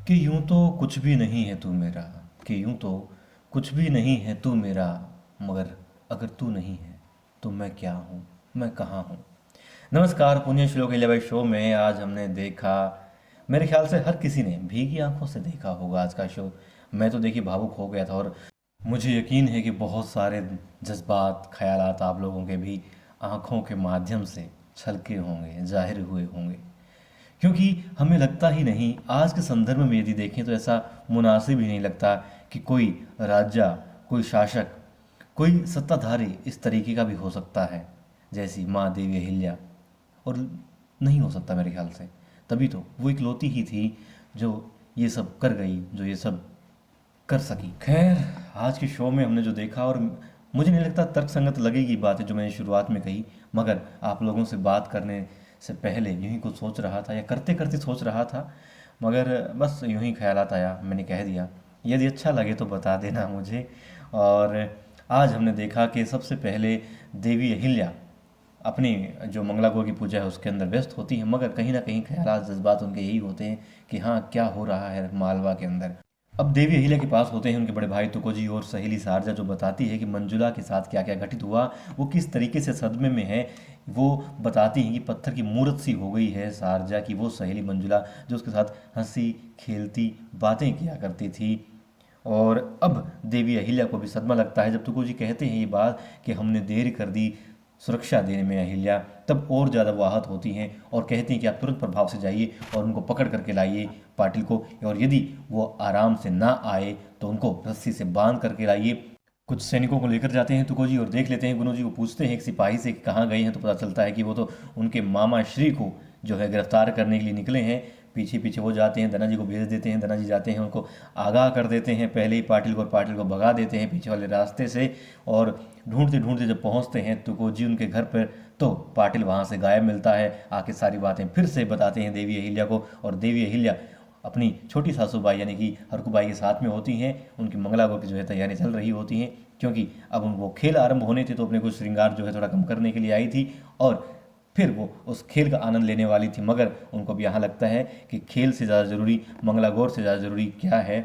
कि यूं तो कुछ भी नहीं है तू मेरा। कि यूं तो कुछ भी नहीं है तू मेरा। मगर अगर तू नहीं है तो मैं क्या हूँ, मैं कहाँ हूँ। नमस्कार, पुण्य श्लोक भाई शो में आज हमने देखा, मेरे ख्याल से हर किसी ने भीगी आंखों से देखा होगा आज का शो। मैं तो देखिए भावुक हो गया था, और मुझे यकीन है कि बहुत सारे जज्बात ख्यालात आप लोगों के भी आंखों के माध्यम से छलके होंगे, जाहिर हुए होंगे। क्योंकि हमें लगता ही नहीं, आज के संदर्भ में यदि देखें तो ऐसा मुनासिब ही नहीं लगता कि कोई राजा, कोई शासक, कोई सत्ताधारी इस तरीके का भी हो सकता है जैसी माँ देवी अहिल्या। और नहीं हो सकता मेरे ख्याल से। तभी तो वो इकलौती ही थी जो ये सब कर गई, जो ये सब कर सकी। खैर, आज के शो में हमने जो देखा, और मुझे नहीं लगता तर्कसंगत लगेगी बातें जो मैंने शुरुआत में कही, मगर आप लोगों से बात करने से पहले यूं ही कुछ सोच रहा था या करते करते सोच रहा था, मगर बस यूं ही ख्यालात आया, मैंने कह दिया। यदि अच्छा लगे तो बता देना मुझे। और आज हमने देखा कि सबसे पहले देवी अहिल्या अपनी जो मंगला गौर की पूजा है उसके अंदर व्यस्त होती हैं, मगर कहीं ना कहीं ख्यालात जज्बात उनके यही होते हैं कि हाँ, क्या हो रहा है मालवा के अंदर। अब देवी अहिल्या के पास होते हैं उनके बड़े भाई तुकोजी और सहेली सारजा, जो बताती है कि मंजुला के साथ क्या क्या घटित हुआ, वो किस तरीके से सदमे में है। वो बताती हैं कि पत्थर की मूर्त सी हो गई है सारजा की वो सहेली मंजुला, जो उसके साथ हंसी खेलती बातें किया करती थी। और अब देवी अहिल्या को भी सदमा लगता है जब तुकोजी कहते हैं ये बात कि हमने देर कर दी सुरक्षा देने में अहिल्या। तब और ज़्यादा वो आहत होती हैं और कहती हैं कि आप तुरंत प्रभाव से जाइए और उनको पकड़ करके लाइए पाटिल को, और यदि वो आराम से ना आए तो उनको रस्सी से बांध करके लाइए। कुछ सैनिकों को लेकर जाते हैं तुको जी और देख लेते हैं, गुरु जी को पूछते हैं एक सिपाही से कि कहाँ गए हैं, तो पता चलता है कि वो तो उनके मामा श्री को जो है गिरफ्तार करने के लिए निकले हैं। पीछे पीछे वो जाते हैं, धना जी को भेज देते हैं, धना जी जाते हैं, उनको आगाह कर देते हैं पहले ही पाटिल को, और पाटिल को भगा देते हैं पीछे वाले रास्ते से। और ढूंढते ढूंढते जब पहुंचते हैं तुको जी उनके घर पर, तो पाटिल वहां से गायब मिलता है। आके सारी बातें फिर से बताते हैं देवी अहिल्या को, और देवी अहिल्या अपनी छोटी सासूबाई यानी कि हरकुबाई के साथ में होती हैं। उनकी मंगला गौर की जो है तैयारी चल रही होती हैं, क्योंकि अब वो खेल आरंभ होने थे तो अपने को श्रृंगार जो है थोड़ा कम करने के लिए आई थी, और फिर वो उस खेल का आनंद लेने वाली थी। मगर उनको भी यहाँ लगता है कि खेल से ज़्यादा ज़रूरी, मंगला गौर से ज़्यादा ज़रूरी क्या है,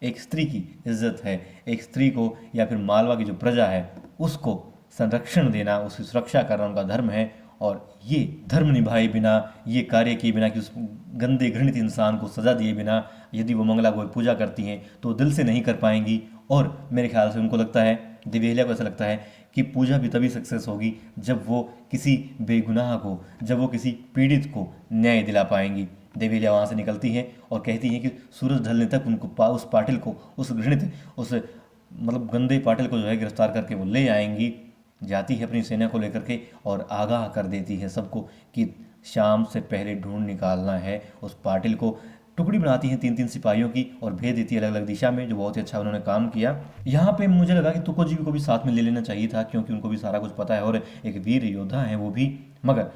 एक स्त्री की इज्जत है। एक स्त्री को या फिर मालवा की जो प्रजा है उसको संरक्षण देना, उसकी सुरक्षा करना उनका धर्म है। और ये धर्म निभाए बिना, ये कार्य किए बिना कि उस गंदे घृणित इंसान को सजा दिए बिना यदि वो मंगला गौर पूजा करती हैं तो दिल से नहीं कर पाएंगी। और मेरे ख्याल से उनको लगता है, देवी अहिल्या को ऐसा लगता है कि पूजा भी तभी सक्सेस होगी जब वो किसी बेगुनाह को, जब वो किसी पीड़ित को न्याय दिला पाएंगी। देवी अहिल्या वहाँ से निकलती हैं और कहती हैं कि सूरज ढलने तक उनको उस पाटिल को, उस घृणित, उस मतलब गंदे पाटिल को जो है गिरफ्तार करके वो ले आएंगी। जाती है अपनी सेना को लेकर के और आगाह कर देती है सबको कि शाम से पहले ढूंढ निकालना है उस पाटिल को। टुकड़ी बनाती हैं तीन तीन सिपाहियों की और भेज देती है अलग अलग दिशा में, जो बहुत ही अच्छा उन्होंने काम किया। यहाँ पे मुझे लगा कि तुको जी को भी साथ में ले लेना चाहिए था, क्योंकि उनको भी सारा कुछ पता है और एक वीर योद्धा है वो भी। मगर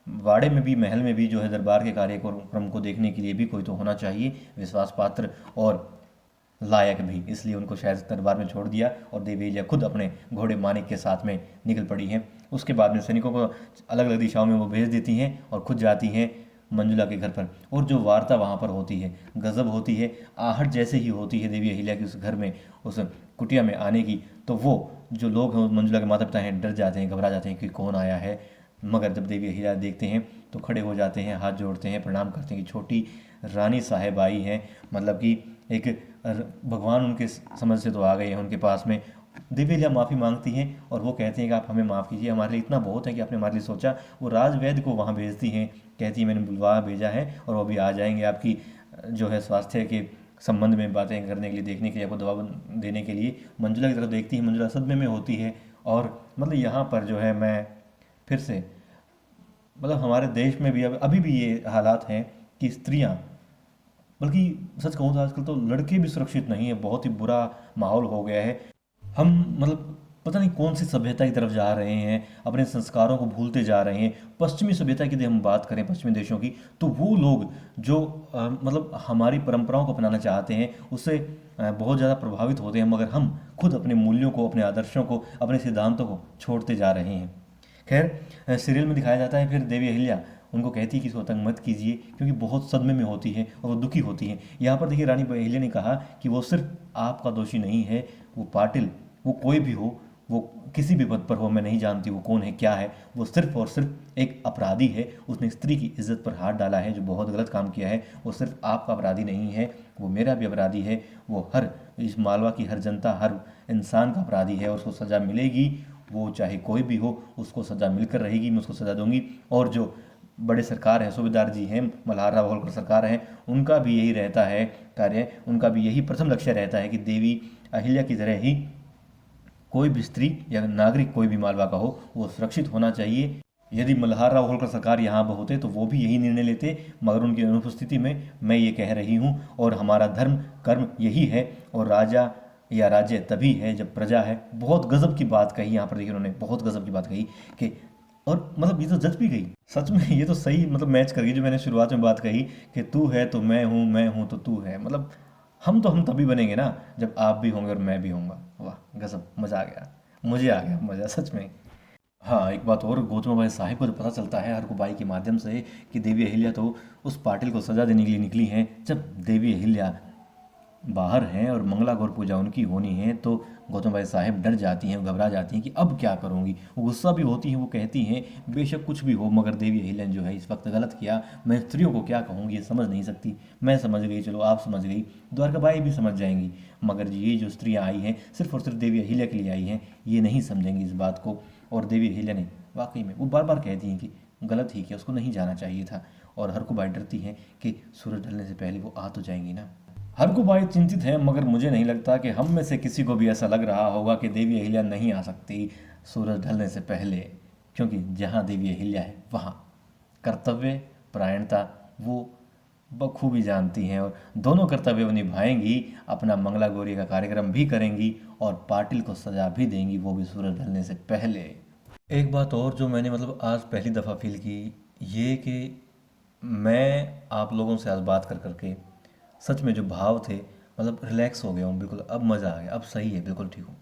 वाड़े में भी, महल में भी जो है दरबार के कार्यक्रम को देखने के लिए भी कोई तो होना चाहिए, विश्वास पात्र और लायक भी, इसलिए उनको शायद दरबार में छोड़ दिया और देवी अहिल्या खुद अपने घोड़े मानिक के साथ में निकल पड़ी हैं। उसके बाद में सैनिकों को अलग अलग दिशाओं में वो भेज देती हैं और खुद जाती हैं मंजुला के घर पर। और जो वार्ता वहाँ पर होती है गजब होती है, आहट जैसे ही होती है देवी अहिल्या की उस घर में, उस कुटिया में आने की। तो वो जो लोग हैं, मंजुला के माता पिता हैं, डर जाते हैं, घबरा जाते हैं कि कौन आया है। मगर जब देवी अहिल्या देखते हैं तो खड़े हो जाते हैं, हाथ जोड़ते हैं, प्रणाम करते हैं कि छोटी रानी साहेब आई हैं, मतलब कि एक भगवान उनके समझ से तो आ गए हैं उनके पास में। देवी अहिल्या माफ़ी मांगती हैं और वो कहती हैं कि आप हमें माफ़ कीजिए, हमारे लिए इतना बहुत है कि आपने हमारे लिए सोचा। वो राजवैद्य को वहाँ भेजती हैं, कहती है मैंने बुलवा भेजा है और वो अभी आ जाएंगे आपकी जो है स्वास्थ्य के संबंध में बातें करने के लिए, देखने के लिए, आपको दवा देने के लिए। मंजुला की तरफ देखती है, मंजुला सदमे में होती है। और मतलब यहाँ पर जो है मैं फिर से, मतलब हमारे देश में भी अभी भी ये हालात हैं कि स्त्रियां, बल्कि सच कहूँ तो आजकल तो लड़के भी सुरक्षित नहीं है, बहुत ही बुरा माहौल हो गया है। हम मतलब पता नहीं कौन सी सभ्यता की तरफ जा रहे हैं, अपने संस्कारों को भूलते जा रहे हैं। पश्चिमी सभ्यता की यदि हम बात करें, पश्चिमी देशों की, तो वो लोग जो मतलब हमारी परंपराओं को अपनाना चाहते हैं उससे बहुत ज़्यादा प्रभावित होते हैं, मगर हम खुद अपने मूल्यों को, अपने आदर्शों को, अपने सिद्धांतों को छोड़ते जा रहे हैं। खैर, सीरियल में दिखाया जाता है फिर देवी अहिल्या उनको कहती है कि इसको तंग मत कीजिए, क्योंकि बहुत सदमे में होती है और वो दुखी होती है। यहाँ पर देखिए रानी अहिल्या ने कहा कि वो सिर्फ आपका दोषी नहीं है, वो पाटिल, वो कोई भी हो, वो किसी भी पद पर हो, मैं नहीं जानती वो कौन है क्या है, वो सिर्फ और सिर्फ एक अपराधी है। उसने स्त्री की इज्जत पर हाथ डाला है, जो बहुत गलत काम किया है। वो सिर्फ आपका अपराधी नहीं है, वो मेरा भी अपराधी है, वो हर इस मालवा की हर जनता, हर इंसान का अपराधी है, और उसको सज़ा मिलेगी। वो चाहे कोई भी हो, उसको सज़ा मिलकर रहेगी, मैं उसको सज़ा दूंगी। और जो बड़े सरकार हैं, सूबेदार जी हैं, मल्हार राव होलकर सरकार हैं, उनका भी यही रहता है कार्य, उनका भी यही प्रथम लक्ष्य रहता है कि देवी अहिल्या की तरह ही कोई भी स्त्री या नागरिक कोई भी मालवा का हो, वो सुरक्षित होना चाहिए। यदि मल्हार राव होलकर सरकार यहाँ पर होते तो वो भी यही निर्णय लेते, मगर उनकी अनुपस्थिति में मैं ये कह रही हूँ। और हमारा धर्म कर्म यही है, और राजा या राज्य तभी है जब प्रजा है। बहुत गजब की बात कही यहाँ पर, देखिए उन्होंने बहुत गजब की बात कही कि, और मतलब ये तो जच भी गई सच में, ये तो सही मतलब मैच कर गई जो मैंने शुरुआत में बात कही कि तू है तो मैं हूँ तो तू है। मतलब हम तभी बनेंगे ना जब आप भी होंगे और मैं भी होऊंगा। वाह गजब, मज़ा आ गया, मुझे आ गया मज़ा सच में। हाँ, एक बात और, गौतम बाई साहिब को तो पता चलता है हरकू बाई के माध्यम से कि देवी अहिल्या तो उस पाटिल को सजा देने के लिए निकली हैं। जब देवी अहिल्या बाहर हैं और मंगला गौर पूजा उनकी होनी है, तो गौतम बाई साहिब डर जाती हैं, घबरा जाती हैं कि अब क्या करूंगी। वो गुस्सा भी होती हैं, वो कहती हैं बेशक कुछ भी हो, मगर देवी अहिल्या ने जो है इस वक्त गलत किया। मैं स्त्रियों को क्या कहूँगी, ये समझ नहीं सकती। मैं समझ गई, चलो आप समझ गई, द्वारकाबाई भी समझ जाएंगी, मगर ये जो स्त्रियाँ आई हैं सिर्फ और सिर्फ देवी अहिल्या के लिए आई हैं, ये नहीं समझेंगी इस बात को। और देवी अहिल्या ने वाकई में, वो बार बार कहती हैं कि गलत ही किया, उसको नहीं जाना चाहिए था। और हरकुबाई डरती हैं कि सूरज ढलने से पहले वो आ तो जाएंगी ना। हरकुबाई चिंतित है, मगर मुझे नहीं लगता कि हम में से किसी को भी ऐसा लग रहा होगा कि देवी अहिल्या नहीं आ सकती सूरज ढलने से पहले, क्योंकि जहाँ देवी अहिल्या है वहाँ कर्तव्य परायणता वो बखूबी जानती हैं, और दोनों कर्तव्य वो निभाएंगी, अपना मंगला गौरी का कार्यक्रम भी करेंगी और पाटिल को सजा भी देंगी, वो भी सूरज ढलने से पहले। एक बात और जो मैंने मतलब आज पहली दफ़ा फील की, ये कि मैं आप लोगों से आज बात कर करके सच में जो भाव थे, मतलब रिलैक्स हो गया हूँ बिल्कुल, अब मज़ा आ गया, अब सही है, बिल्कुल ठीक हूँ।